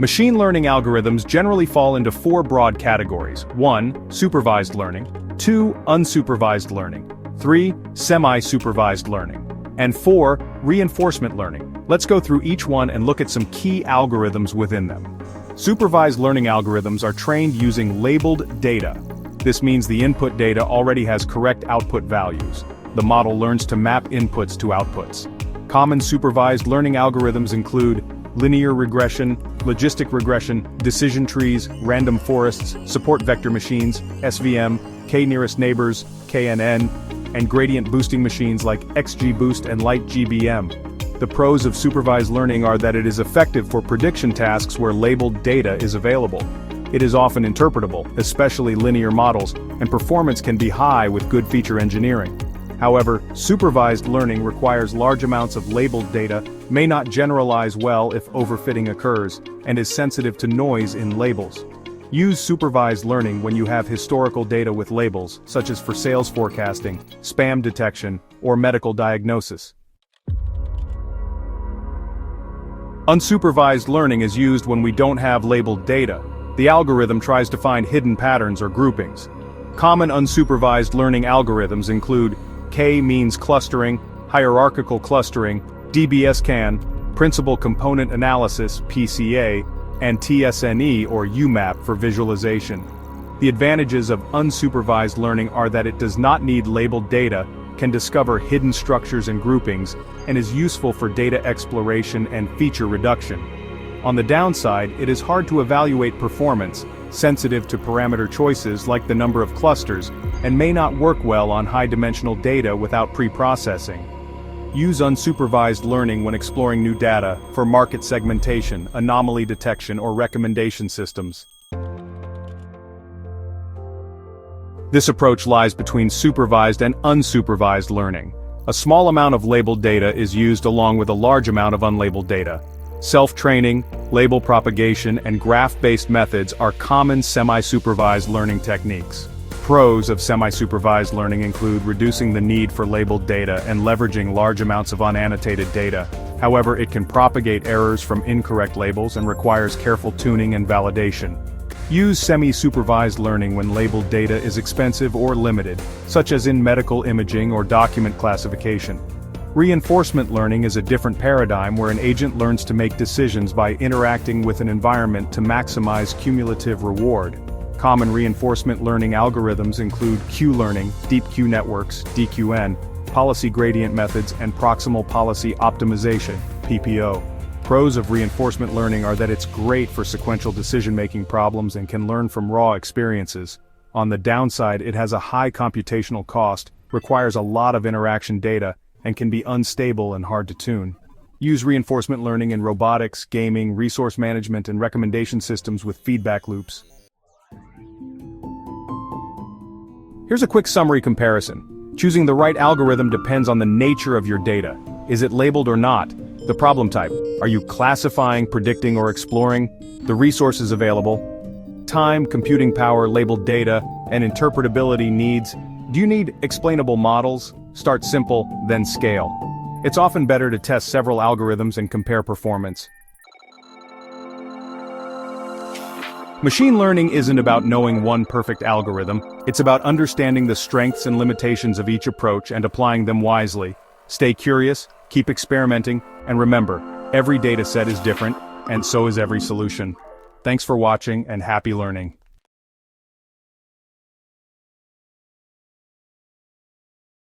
Machine learning algorithms generally fall into four broad categories. 1. Supervised learning. 2. Unsupervised learning. 3. Semi-supervised learning. And 4. Reinforcement learning. Let's go through each one and look at some key algorithms within them. Supervised learning algorithms are trained using labeled data. This means the input data already has correct output values. The model learns to map inputs to outputs. Common supervised learning algorithms include linear regression, logistic regression, decision trees, random forests, support vector machines, SVM, k-nearest neighbors, KNN, and gradient boosting machines like XGBoost and LightGBM. The pros of supervised learning are that it is effective for prediction tasks where labeled data is available. It is often interpretable, especially linear models, and performance can be high with good feature engineering. However, supervised learning requires large amounts of labeled data, may not generalize well if overfitting occurs, and is sensitive to noise in labels. Use supervised learning when you have historical data with labels, such as for sales forecasting, spam detection, or medical diagnosis. Unsupervised learning is used when we don't have labeled data. The algorithm tries to find hidden patterns or groupings. Common unsupervised learning algorithms include K-means clustering, hierarchical clustering, DBSCAN, principal component analysis (PCA), and TSNE or UMAP for visualization. The advantages of unsupervised learning are that it does not need labeled data, can discover hidden structures and groupings, and is useful for data exploration and feature reduction. On the downside, it is hard to evaluate performance, sensitive to parameter choices like the number of clusters, and may not work well on high-dimensional data without pre-processing. Use unsupervised learning when exploring new data for market segmentation, anomaly detection, or recommendation systems. This approach lies between supervised and unsupervised learning. A small amount of labeled data is used along with a large amount of unlabeled data. Self-training, label propagation, and graph-based methods are common semi-supervised learning techniques. Pros of semi-supervised learning include reducing the need for labeled data and leveraging large amounts of unannotated data. However, it can propagate errors from incorrect labels and requires careful tuning and validation. Use semi-supervised learning when labeled data is expensive or limited, such as in medical imaging or document classification. Reinforcement learning is a different paradigm where an agent learns to make decisions by interacting with an environment to maximize cumulative reward. Common reinforcement learning algorithms include Q-learning, deep Q networks, DQN, policy gradient methods, and proximal policy optimization, PPO. Pros of reinforcement learning are that it's great for sequential decision-making problems and can learn from raw experiences. On the downside, it has a high computational cost, requires a lot of interaction data, and can be unstable and hard to tune. Use reinforcement learning in robotics, gaming, resource management, and recommendation systems with feedback loops. Here's a quick summary comparison. Choosing the right algorithm depends on the nature of your data. Is it labeled or not? The problem type. Are you classifying, predicting, or exploring? The resources available. Time, computing power, labeled data, and interpretability needs. Do you need explainable models? Start simple, then scale. It's often better to test several algorithms and compare performance. Machine learning isn't about knowing one perfect algorithm, it's about understanding the strengths and limitations of each approach and applying them wisely. Stay curious, keep experimenting, and remember, every dataset is different, and so is every solution. Thanks for watching and happy learning.